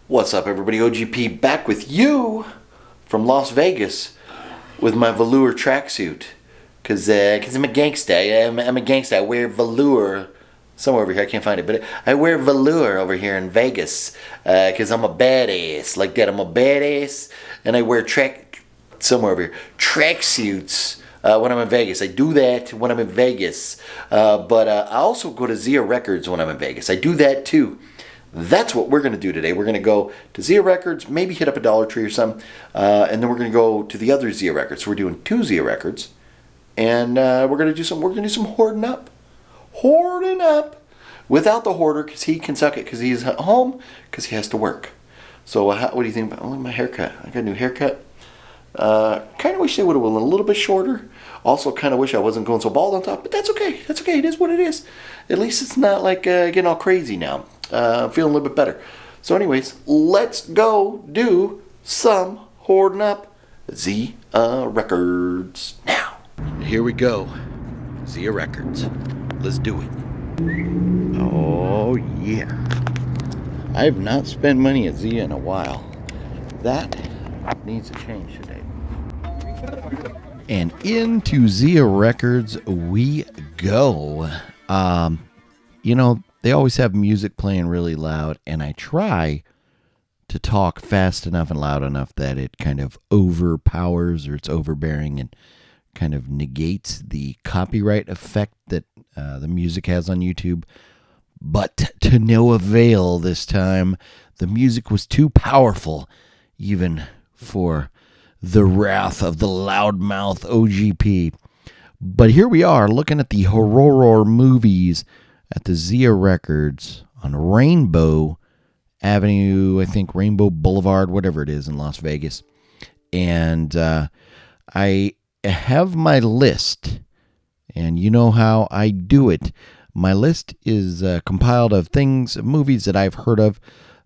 What's up, everybody? OGP back with you from Las Vegas with my velour tracksuit. Cause I'm a gangsta. I'm a gangsta. I wear velour somewhere over here. I can't find it, but I wear velour over here in Vegas. Cause I'm a badass like that. I'm a badass, and I wear somewhere over here tracksuits. When I'm in Vegas, I do that when I'm in Vegas. But I also go to Zia Records when I'm in Vegas. I do that too. That's what we're going to do today. We're going to go to Zia Records, maybe hit up a Dollar Tree or something, and then we're going to go to the other Zia Records. So we're doing 2 Zia Records, and we're going to do some hoarding up, without the hoarder, because he can suck it, because he's at home, because he has to work. So what do you think about my haircut? I got a new haircut. Kind of wish they would have went a little bit shorter. Also, kind of wish I wasn't going so bald on top, but that's okay. That's okay. It is what it is. At least it's not like getting all crazy now. I'm feeling a little bit better. So anyways, let's go do some hoarding up Zia Records now. Here we go. Zia Records. Let's do it. Oh, yeah. I have not spent money at Zia in a while. That needs to change today. And into Zia Records we go. They always have music playing really loud, and I try to talk fast enough and loud enough that it kind of overpowers, or it's overbearing and kind of negates the copyright effect that the music has on YouTube. But to no avail this time. The music was too powerful, even for the wrath of the loudmouth OGP. But here we are, looking at the horror movies at the Zia Records on Rainbow Avenue, I think Rainbow Boulevard, whatever it is in Las Vegas. And I have my list, and you know how I do it. My list is compiled of movies that I've heard of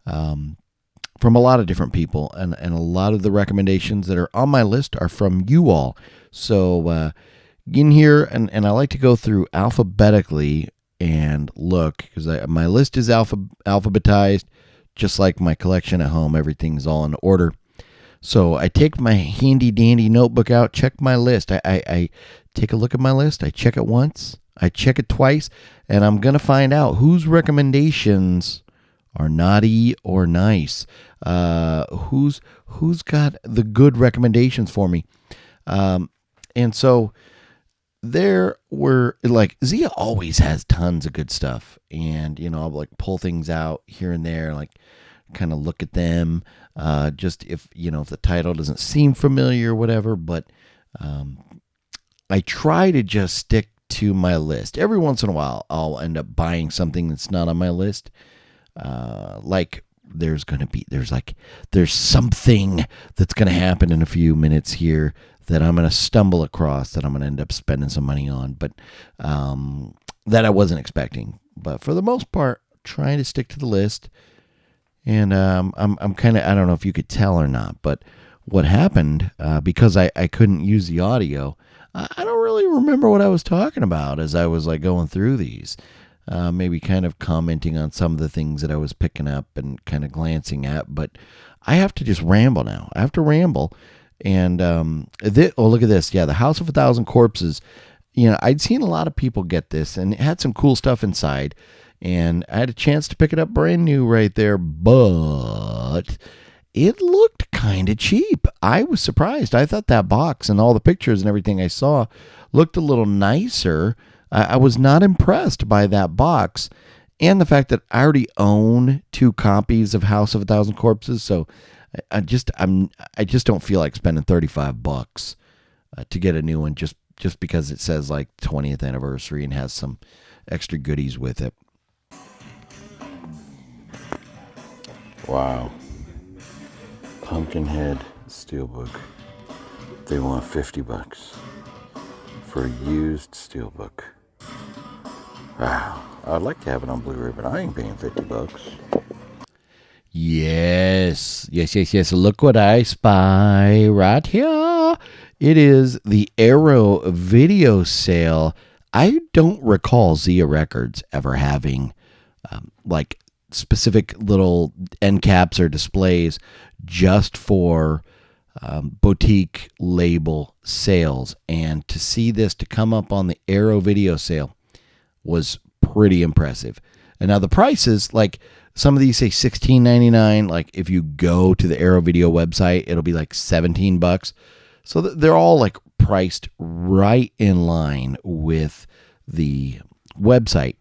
from a lot of different people, and a lot of the recommendations that are on my list are from you all. So in here, and I like to go through alphabetically and look, because my list is alphabetized, just like my collection at home. Everything's all in order. So I take my handy dandy notebook out, check my list. I take a look at my list. I check it once, I check it twice, and I'm going to find out whose recommendations are naughty or nice. Who's got the good recommendations for me. And so there were, like, Zia always has tons of good stuff, and I'll like pull things out here and there, like kind of look at them, just if the title doesn't seem familiar or whatever. But I try to just stick to my list. Every once in a while I'll end up buying something that's not on my list, like there's something that's going to happen in a few minutes here that I'm going to stumble across, that I'm going to end up spending some money on, but that I wasn't expecting. But for the most part, trying to stick to the list. And I'm kind of, I don't know if you could tell or not, but what happened, because I couldn't use the audio, I don't really remember what I was talking about as I was like going through these. Maybe kind of commenting on some of the things that I was picking up and kind of glancing at. But I have to just ramble now. I have to ramble. And look at this. Yeah, the House of a Thousand Corpses. I'd seen a lot of people get this, and it had some cool stuff inside. And I had a chance to pick it up brand new right there, but it looked kind of cheap. I was surprised. I thought that box and all the pictures and everything I saw looked a little nicer. I was not impressed by that box, and the fact that I already own 2 copies of House of a Thousand Corpses, so I just don't feel like spending $35 to get a new one just because it says like 20th anniversary and has some extra goodies with it. Wow. Pumpkinhead Steelbook. They want $50 for a used Steelbook. Wow. I'd like to have it on Blu-ray, but I ain't paying $50. Yes. Look what I spy right here. It is the Arrow video sale. I don't recall Zia Records ever having like specific little end caps or displays just for boutique label sales. And to see this to come up on the Arrow video sale was pretty impressive. And now the prices, like some of these say $16.99. Like if you go to the Arrow video website, it'll be like $17. So they're all like priced right in line with the website.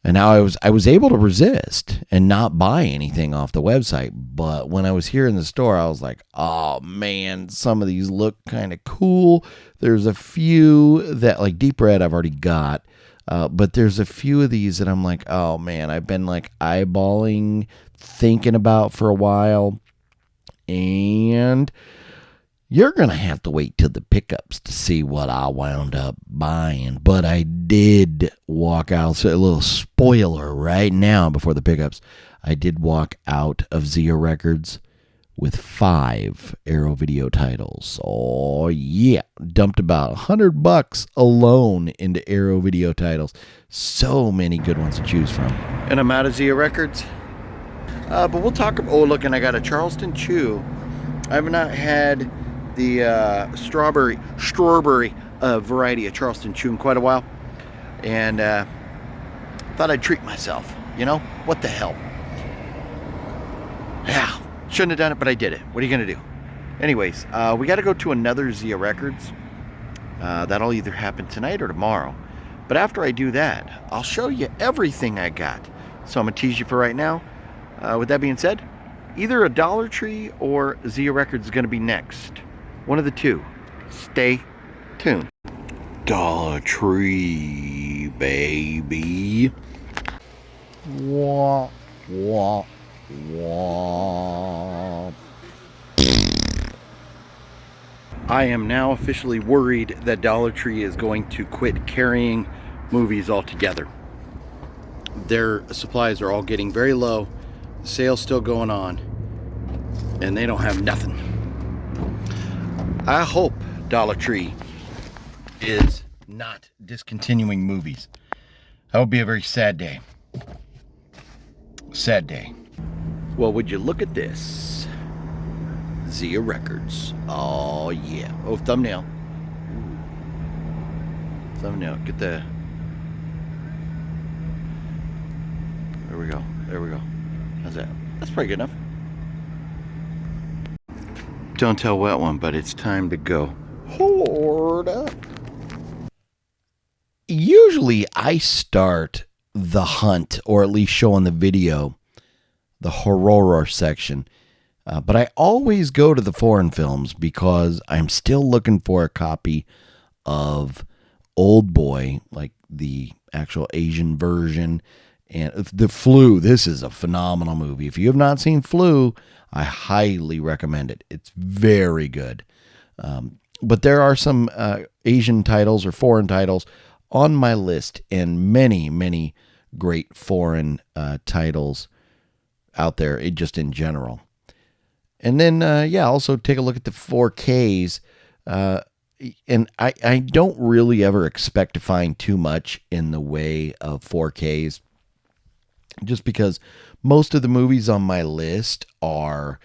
And now I was able to resist and not buy anything off the website. But when I was here in the store, I was like, oh man, some of these look kind of cool. There's a few that, like Deep Red, I've already got. But there's a few of these that I'm like, oh man, I've been like eyeballing, thinking about for a while. And you're going to have to wait till the pickups to see what I wound up buying. But I did walk out. So a little spoiler right now before the pickups. I did walk out of Zia Records with 5 Arrow video titles. Oh, yeah. Dumped about $100 alone into Arrow video titles. So many good ones to choose from. And I'm out of Zia Records. But we'll talk about... Oh, look, and I got a Charleston Chew. I have not had the strawberry variety of Charleston Chew in quite a while, and thought I'd treat myself. You know, what the hell? Yeah, shouldn't have done it, but I did it. What are you gonna do? Anyways, we got to go to another Zia Records. That'll either happen tonight or tomorrow. But after I do that, I'll show you everything I got. So I'm gonna tease you for right now. With that being said, either a Dollar Tree or Zia Records is gonna be next. One of the two. Stay tuned. Dollar Tree, baby. Wah, wah, wah. I am now officially worried that Dollar Tree is going to quit carrying movies altogether. Their supplies are all getting very low. The sale's still going on. And they don't have nothing. I hope Dollar Tree is not discontinuing movies. That would be a very sad day. Sad day. Well, would you look at this? Zia Records. Oh, yeah. Oh, thumbnail. Ooh. Thumbnail. Get the... There we go. There we go. How's that? That's pretty good enough. Don't tell Wet One, but it's time to go. Hoard up. Usually I start the hunt, or at least show on the video, the horror section. But I always go to the foreign films because I'm still looking for a copy of Old Boy, like the actual Asian version. And The Flu, this is a phenomenal movie. If you have not seen Flu, I highly recommend it. It's very good. But there are some Asian titles or foreign titles on my list, and many, many great foreign titles out there, just in general. And then, also take a look at the 4Ks. And I don't really ever expect to find too much in the way of 4Ks, just because most of the movies on my list are,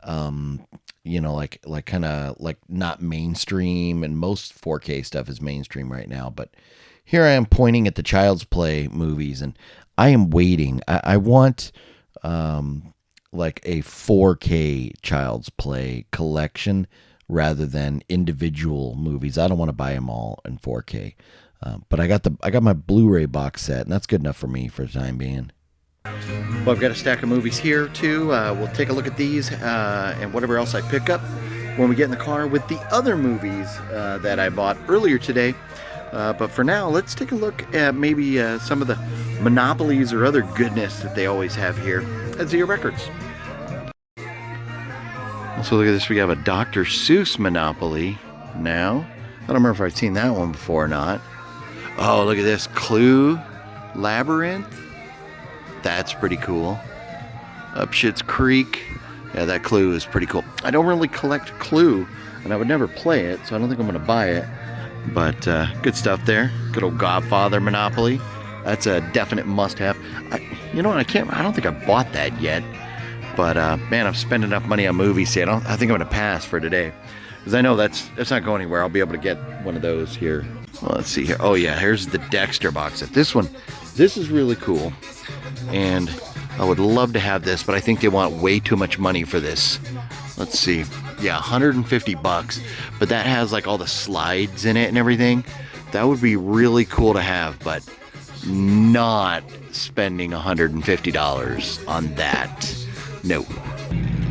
like kind of like not mainstream, and most 4K stuff is mainstream right now. But here I am pointing at the Child's Play movies, and I am waiting. I want like a 4K Child's Play collection rather than individual movies. I don't want to buy them all in 4K. But I got my Blu-ray box set, and that's good enough for me for the time being. Well, I've got a stack of movies here too. We'll take a look at these and whatever else I pick up when we get in the car with the other movies that I bought earlier today. But for now, let's take a look at maybe some of the monopolies or other goodness that they always have here at Zia Records. So look at this. We have a Dr. Seuss Monopoly now. I don't remember if I've seen that one before or not. Oh, look at this. Clue Labyrinth. That's pretty cool. Up Schitt's Creek. Yeah, that Clue is pretty cool. I don't really collect Clue, and I would never play it, so I don't think I'm going to buy it. But good stuff there. Good old Godfather Monopoly. That's a definite must-have. You know what? I don't think I bought that yet. But man, I've spent enough money on movies. See, I think I'm gonna pass for today, because I know that's not going anywhere. I'll be able to get one of those here. Well, let's see here. Oh yeah, here's the Dexter box set. This is really cool, and I would love to have this, but I think they want way too much money for this. Let's see. Yeah, 150 bucks, but that has like all the slides in it and everything. That would be really cool to have, but not spending $150 on that. No.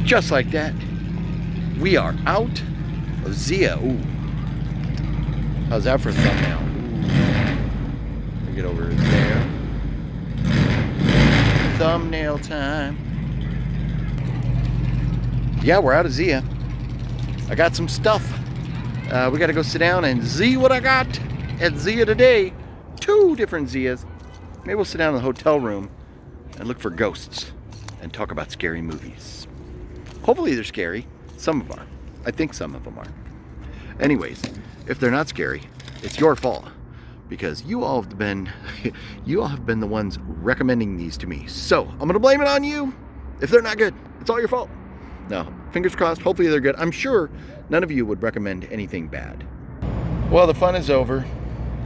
Just like that, we are out of Zia. Ooh. How's that for a thumbnail? Let me get over there. Thumbnail time. Yeah, we're out of Zia. I got some stuff. We got to go sit down and see what I got at Zia today. 2 different Zias. Maybe we'll sit down in the hotel room and look for ghosts and talk about scary movies. Hopefully they're scary. Some of them are. I think some of them are. Anyways, if they're not scary, it's your fault, because you all have been the ones recommending these to me. So I'm gonna blame it on you. If they're not good, it's all your fault. No, fingers crossed. Hopefully they're good. I'm sure none of you would recommend anything bad. Well, the fun is over.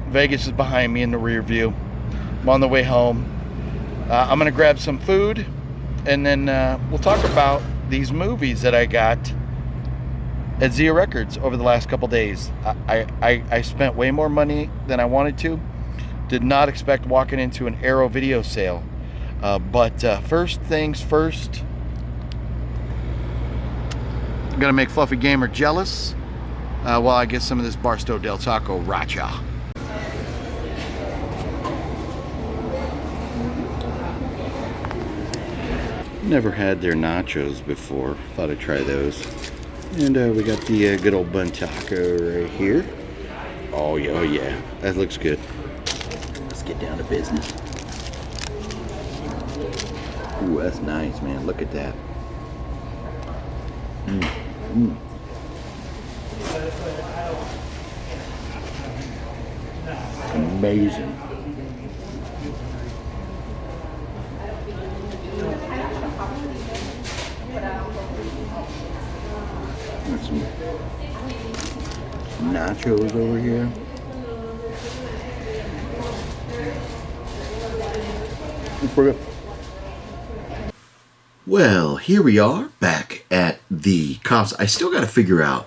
Vegas is behind me in the rear view. I'm on the way home. I'm gonna grab some food, and then we'll talk about these movies that I got at Zia Records over the last couple days. I spent way more money than I wanted to. Did not expect walking into an Arrow video sale. But first things first, I'm gonna make Fluffy Gamer jealous while I get some of this Barstow Del Taco Racha. Never had their nachos before. Thought I'd try those. And we got the good old bun taco right here. Oh yeah, that looks good. Let's get down to business. Ooh, that's nice, man. Look at that. Amazing. Got some nachos over here. Well, here we are back at the cops. I still got to figure out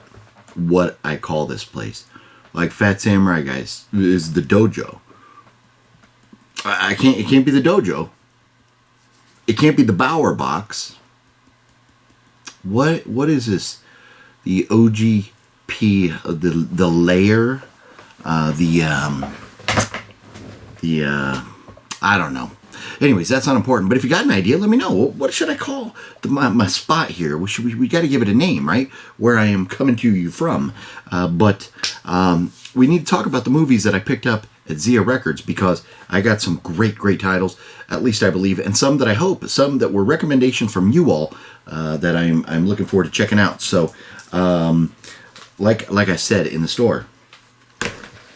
what I call this place. Like Fat Samurai Guys is the dojo. I can't. It can't be the dojo. It can't be the Bauer box. What is this? The OGP, the layer, I don't know. Anyways, that's not important. But if you got an idea, let me know. What should I call my spot here? We got to give it a name, right? Where I am coming to you from. But we need to talk about the movies that I picked up at Zia Records, because I got some great titles, at least I believe, and some that I hope, some that were recommendations from you all that I'm looking forward to checking out. So, like I said in the store,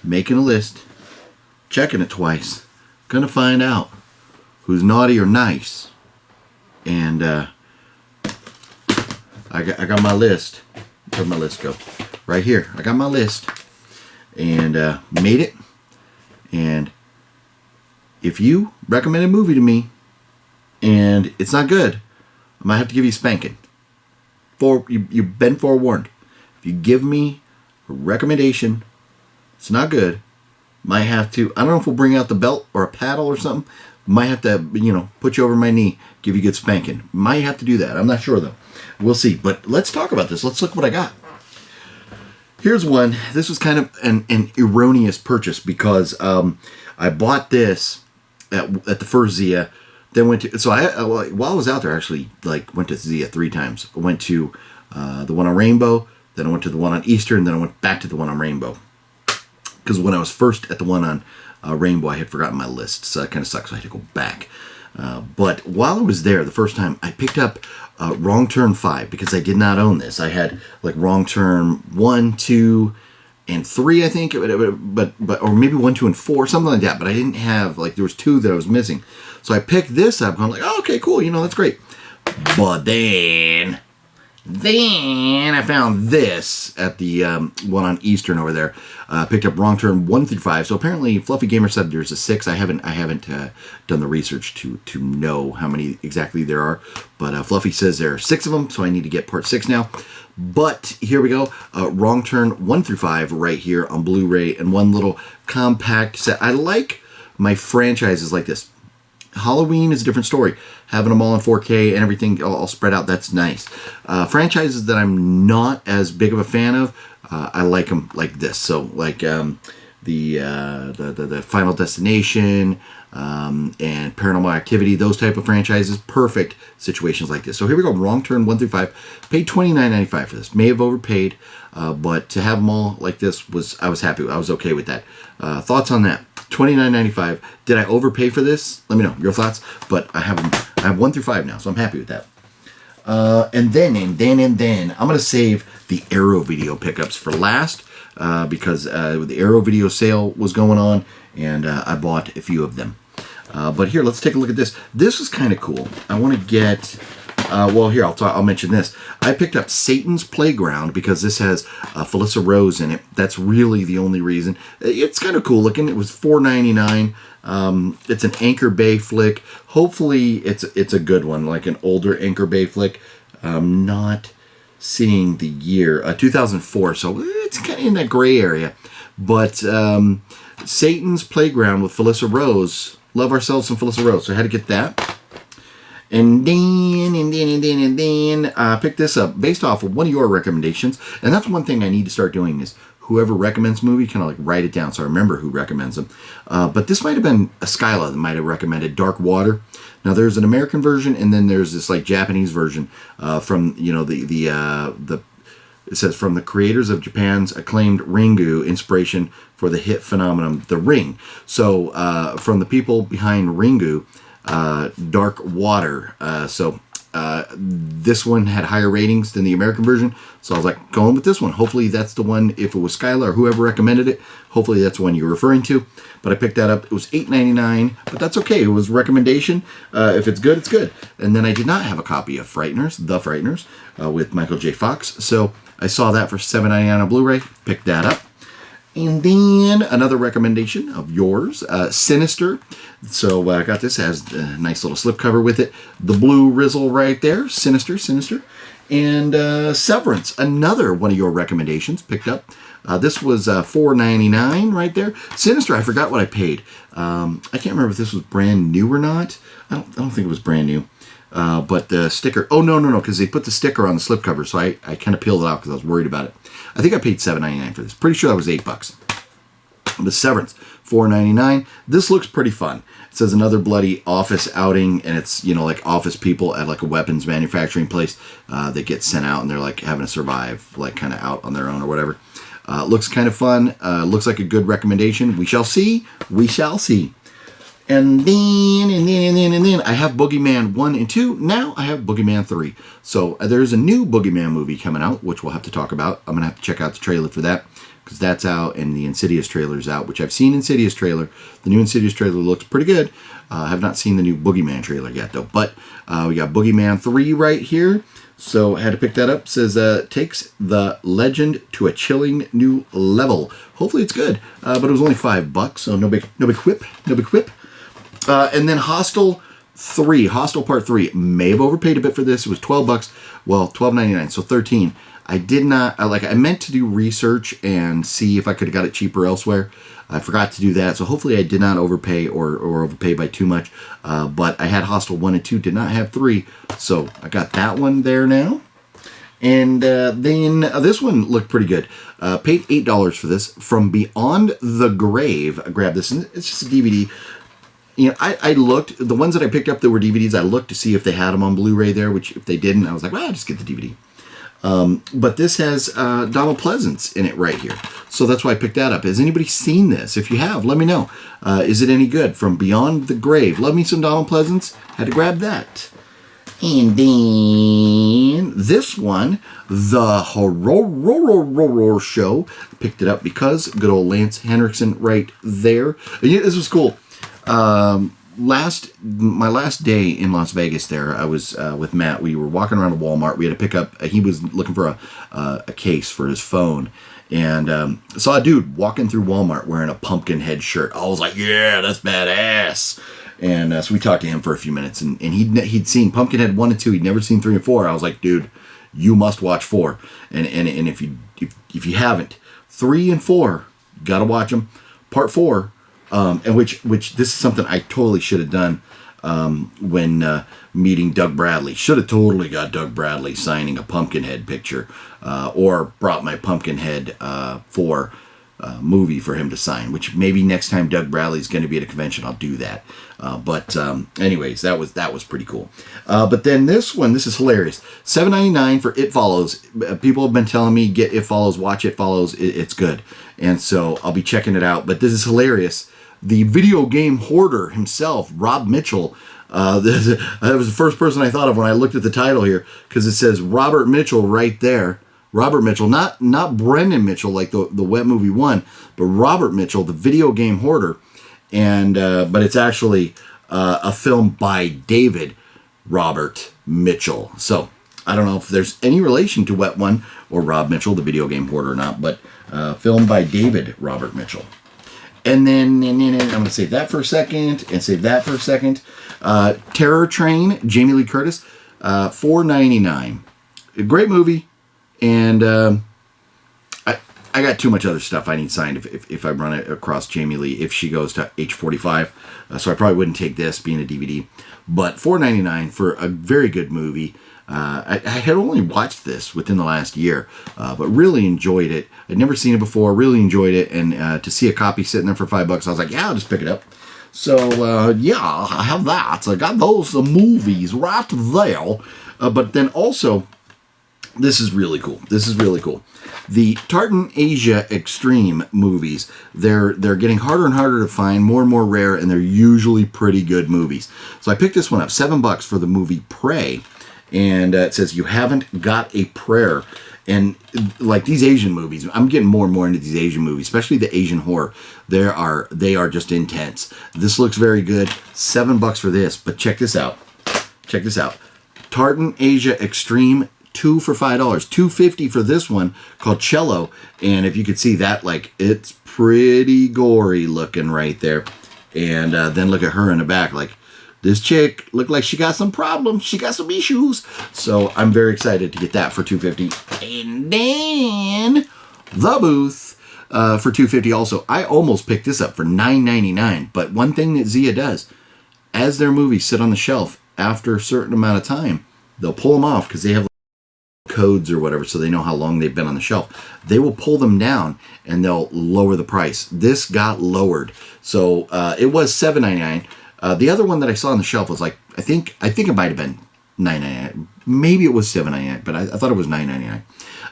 making a list, checking it twice, gonna find out who's naughty or nice. And I got my list. Where'd my list go? Right here. I got my list and made it. And if you recommend a movie to me and it's not good, I might have to give you a spanking. You've been forewarned. If you give me a recommendation, it's not good, might have to, I don't know if we'll bring out the belt or a paddle or something. Might have to, put you over my knee, give you a good spanking. Might have to do that. I'm not sure though. We'll see. But let's talk about this. Let's look what I got. Here's one. This was kind of an erroneous purchase, because I bought this at the first Zia. Then went to, while I was out there, I actually went to Zia 3 times. I went to the one on Rainbow, then I went to the one on Eastern, then I went back to the one on Rainbow. Because when I was first at the one on Rainbow, I had forgotten my list, so that kind of sucks. So I had to go back. But while I was there the first time, I picked up Wrong Turn 5, because I did not own this. I had Wrong Turn 1, 2, and 3, I think, but or maybe 1, 2, and 4, something like that. But I didn't have, there was 2 that I was missing. So I picked this up. I'm like, oh, okay, cool. You know, that's great. But then I found this at the one on Eastern over there. Picked up Wrong Turn 1 through 5. So apparently, Fluffy Gamer said there's a 6. I haven't done the research to know how many exactly there are. But Fluffy says there are 6 of them, so I need to get part 6 now. But here we go. Wrong Turn 1 through 5 right here on Blu-ray, and one little compact set. I like my franchises like this. Halloween is a different story. Having them all in 4K and everything all spread out, that's nice. Franchises that I'm not as big of a fan of, I like them like this. So like the Final Destination and Paranormal Activity, those type of franchises, perfect situations like this. So here we go. Wrong Turn 1 through 5. Paid $29.95 for this. May have overpaid, but to have them all like this I was happy. I was okay with that. Thoughts on that? $29.95. Did I overpay for this? Let me know your thoughts. But I have 1 through 5 now, so I'm happy with that. And then I'm gonna save the Arrow Video pickups for last because the Arrow Video sale was going on, and I bought a few of them. But here, let's take a look at this. This is kind of cool. I want to get. Well, here I'll mention this. I picked up Satan's Playground because this has Felissa Rose in it. That's really the only reason. It's kind of cool looking. It was $4.99. It's an Anchor Bay flick. Hopefully, it's a good one, like an older Anchor Bay flick. I'm not seeing the year, 2004. So it's kind of in that gray area. But Satan's Playground with Felissa Rose. Love ourselves some Felissa Rose. So I had to get that. And then I picked this up based off of one of your recommendations. And that's one thing I need to start doing is whoever recommends a movie, kind of like write it down so I remember who recommends them. But this might have been a Skyla that might have recommended Dark Water. Now there's an American version, and then there's this like Japanese version from, you know, it says from the creators of Japan's acclaimed Ringu, inspiration for the hit phenomenon The Ring. So from the people behind Ringu, Dark Water. This one had higher ratings than the American version, so I was like, going with this one. Hopefully that's the one, if it was Skyla or whoever recommended it, hopefully that's the one you're referring to. But I picked that up. It was $8.99, but that's okay. It was a recommendation. If it's good, it's good. And then I did not have a copy of Frighteners, The Frighteners, with Michael J. Fox, so I saw that for $7.99 on Blu-ray, picked that up. And then another recommendation of yours, Sinister. So I got this, has a nice little slipcover with it. The blue Rizzle right there, Sinister. And Severance, another one of your recommendations, picked up. This was $4.99 right there. Sinister, I forgot what I paid. I can't remember if this was brand new or not. I don't think it was brand new. But the sticker, oh no, because they put the sticker on the slipcover, so I kind of peeled it out because I was worried about it. I think I paid $7.99 for this. Pretty sure that was $8. The Severance, $4.99. This looks pretty fun. It says another bloody office outing, and it's, you know, like office people at like a weapons manufacturing place that get sent out, and they're like having to survive, like kind of out on their own or whatever. Looks kind of fun. Looks like a good recommendation. We shall see. And then I have Boogeyman 1 and 2. Now I have Boogeyman 3. So there's a new Boogeyman movie coming out, which we'll have to talk about. I'm going to have to check out the trailer for that, because that's out, and the Insidious trailer's out, which I've seen Insidious trailer. The new Insidious trailer looks pretty good. I have not seen the new Boogeyman trailer yet, though. But we got Boogeyman 3 right here. So I had to pick that up. It says, takes the legend to a chilling new level. Hopefully it's good. But it was only $5, so no big whip. And then Hostel Part 3. May have overpaid a bit for this. It was $12. Well, $12.99, so $13. I did not, I meant to do research and see if I could have got it cheaper elsewhere. I forgot to do that, so hopefully I did not overpay or overpay by too much. But I had Hostel 1 and 2, did not have 3, so I got that one there now. And then this one looked pretty good. Paid $8 for this. From Beyond the Grave, I grabbed this, and it's just a DVD. You know, I looked, the ones that I picked up that were DVDs, I looked to see if they had them on Blu-ray there, which if they didn't, I was like, well, I'll just get the DVD. But this has Donald Pleasance in it right here. So that's why I picked that up. Has anybody seen this? If you have, let me know. Is it any good? From Beyond the Grave. Love me some Donald Pleasance. Had to grab that. And then this one, The Horror Show. Picked it up because good old Lance Henriksen right there. This was cool. my last day in Las Vegas there, I was with Matt. We were walking around a Walmart. We had to pick up, he was looking for a case for his phone. And saw a dude walking through Walmart wearing a pumpkin head shirt. I was like, yeah, that's badass. And so we talked to him for a few minutes. And he'd seen Pumpkinhead 1 and 2. He'd never seen 3 and 4. I was like, dude, you must watch 4. And if you haven't, 3 and 4, you got to watch them. Part 4, and which this is something I totally should have done when meeting Doug Bradley. Should have totally got Doug Bradley signing a Pumpkinhead picture, or brought my Pumpkinhead for movie for him to sign. Which maybe next time Doug Bradley's going to be at a convention, I'll do that. But anyways, that was pretty cool. But then this is hilarious. $7.99 for It Follows. People have been telling me get It Follows, watch It Follows. It's good, and so I'll be checking it out. But this is hilarious. The video game hoarder himself, Rob Mitchell. That was the first person I thought of when I looked at the title here, because it says Robert Mitchell right there. Robert Mitchell, not Brendan Mitchell like the Wet Movie 1, but Robert Mitchell, the video game hoarder. And but it's actually a film by David Robert Mitchell. So I don't know if there's any relation to Wet One or Rob Mitchell, the video game hoarder, or not, but film by David Robert Mitchell. And then I'm going to save that for a second and save that for a second. Terror Train, Jamie Lee Curtis, $4.99. A great movie. And I got too much other stuff I need signed if I run it across Jamie Lee if she goes to age 45. So I probably wouldn't take this being a DVD. But $4.99 for a very good movie. I had only watched this within the last year, but really enjoyed it. I'd never seen it before, really enjoyed it, and to see a copy sitting there for $5, I was like, yeah, I'll just pick it up. So, yeah, I have that. So I got those movies right there. But then also, this is really cool. This is really cool. The Tartan Asia Extreme movies, they're getting harder and harder to find, more and more rare, and they're usually pretty good movies. So I picked this one up, $7 for the movie Prey. And it says, you haven't got a prayer. And like these Asian movies, I'm getting more and more into these Asian movies, especially the Asian horror. They are just intense. This looks very good. $7 for this, but check this out. Check this out. Tartan Asia Extreme, 2 for $5. $2.50 for this one called Cello. And if you could see that, like, it's pretty gory looking right there. And then look at her in the back, like, this chick looked like she got some problems. She got some issues. So I'm very excited to get that for $2.50. And then The Booth for $2.50 also. I almost picked this up for $9.99. But one thing that Zia does, as their movies sit on the shelf after a certain amount of time, they'll pull them off because they have codes or whatever, so they know how long they've been on the shelf. They will pull them down and they'll lower the price. This got lowered. So it was $7.99. The other one that I saw on the shelf was like, I think it might have been $9.99. Maybe it was $7.99, but I thought it was $9.99.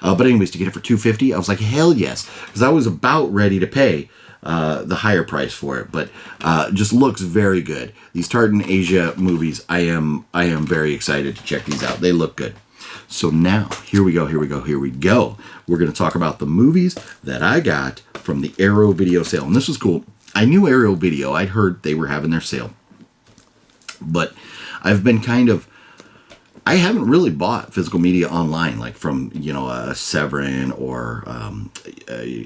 But anyways, to get it for $2.50, I was like, hell yes, because I was about ready to pay the higher price for it. But just looks very good. These Tartan Asia movies, I am very excited to check these out. They look good. So now, here we go. We're going to talk about the movies that I got from the Arrow Video sale. And this was cool. I knew Arrow Video. I'd heard they were having their sale. But I've been I haven't really bought physical media online, like from, Severin or a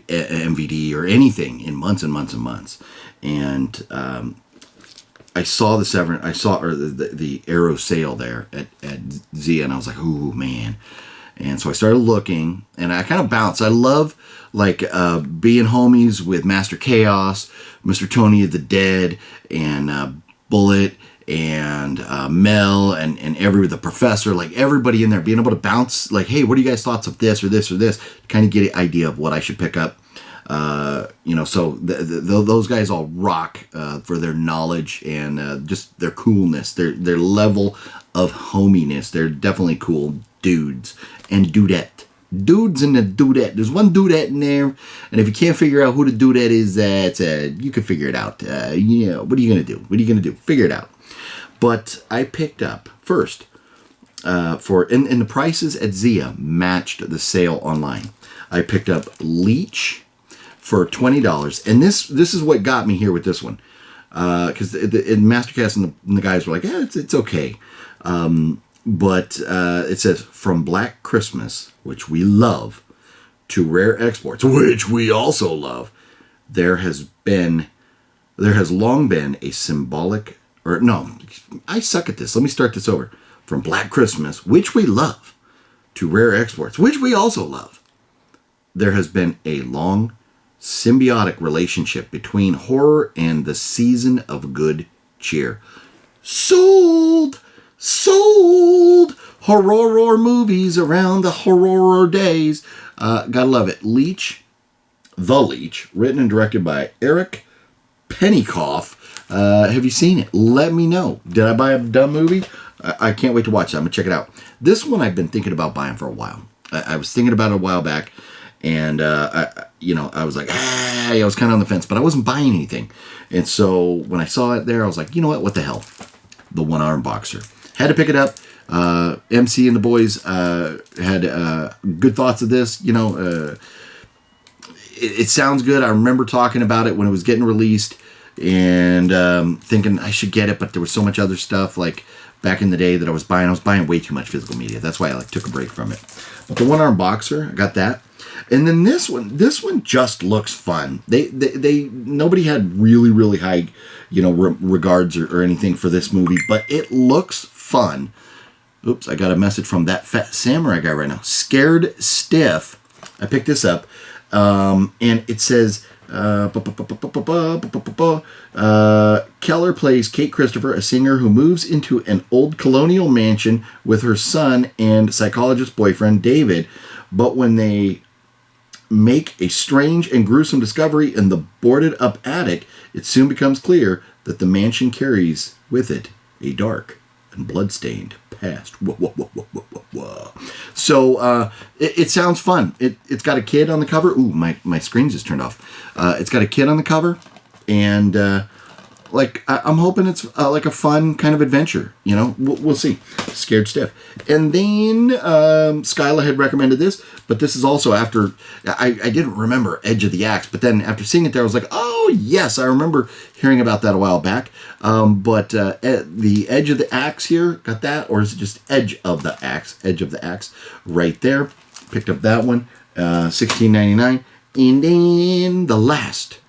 MVD or anything in months and months and months. And I saw the Arrow sale there at Zia, and I was like, ooh, man. And so I started looking, and I kind of bounced. I love, being homies with Master Chaos, Mr. Tony of the Dead, and Bullet, and Mel, and the Professor, like everybody in there, being able to bounce, like, hey, what are you guys' thoughts of this or this or this? Kind of get an idea of what I should pick up. So those guys all rock for their knowledge and just their coolness, their level of hominess. They're definitely cool dudes and dudette. Dudes and the dudette. There's one dudette in there, and if you can't figure out who the dudette is, you can figure it out. What are you gonna do? Figure it out. But I picked up first and the prices at Zia matched the sale online. I picked up Leech for $20, and this is what got me here with this one. because in Mastercast and the guys were like, yeah, it's okay. But it says, from Black Christmas, which we love, to rare exports, which we also love, there has long been a symbolic, or no, I suck at this. Let me start this over. From Black Christmas, which we love, to rare exports, which we also love, there has been a long symbiotic relationship between horror and the season of good cheer. Sold! Horror movies around the horror days. Gotta love it. The Leech, written and directed by Eric Pennycoff. Have you seen it? Let me know. Did I buy a dumb movie? I can't wait to watch it. I'm going to check it out. This one I've been thinking about buying for a while. I was thinking about it a while back, and I was like, I was kind of on the fence, but I wasn't buying anything. And so when I saw it there, I was like, you know what the hell? The One-Arm Boxer. Had to pick it up. MC and the boys had good thoughts of this. It sounds good. I remember talking about it when it was getting released and thinking I should get it, but there was so much other stuff like back in the day that I was buying way too much physical media. That's why I took a break from it. But the One-Arm Boxer, I got that. And then this one just looks fun. Nobody had really high, regards or anything for this movie, but it looks fun. Oops, I got a message from that fat samurai guy right now. Scared Stiff. I picked this up, and it says, Keller plays Kate Christopher, a singer who moves into an old colonial mansion with her son and psychologist boyfriend, David. But when they make a strange and gruesome discovery in the boarded up attic, it soon becomes clear that the mansion carries with it a dark and bloodstained past. Whoa. So it sounds fun. It's got a kid on the cover. Ooh, my screen just turned off. It's got a kid on the cover, and I'm hoping it's like a fun kind of adventure. We'll see. Scared Stiff. And then Skyla had recommended this, but this is also after I didn't remember Edge of the Axe, but then after seeing it there, I was like, oh yes, I remember hearing about that a while back. But the Edge of the Axe here, got that, or is it just Edge of the Axe? Edge of the Axe, right there. Picked up that one, $16.99. And then the last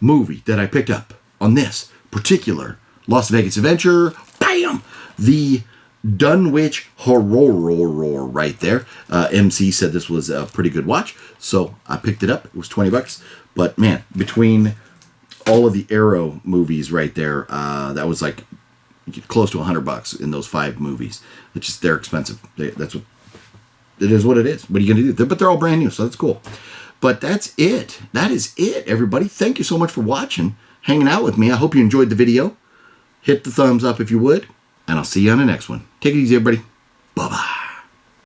movie that I picked up on this particular Las Vegas adventure, bam, the Dunwich Horror right there. MC said this was a pretty good watch, so I picked it up. It was $20, but man, between all of the Arrow movies right there, that was like close to $100 in those 5 movies. It's just, they're expensive. That's what it is. What it is. What are you gonna do? But they're all brand new, so that's cool. But that's it. That is it, everybody. Thank you so much for watching, hanging out with me. I hope you enjoyed the video. Hit the thumbs up if you would, and I'll see you on the next one. Take it easy, everybody. Bye-bye.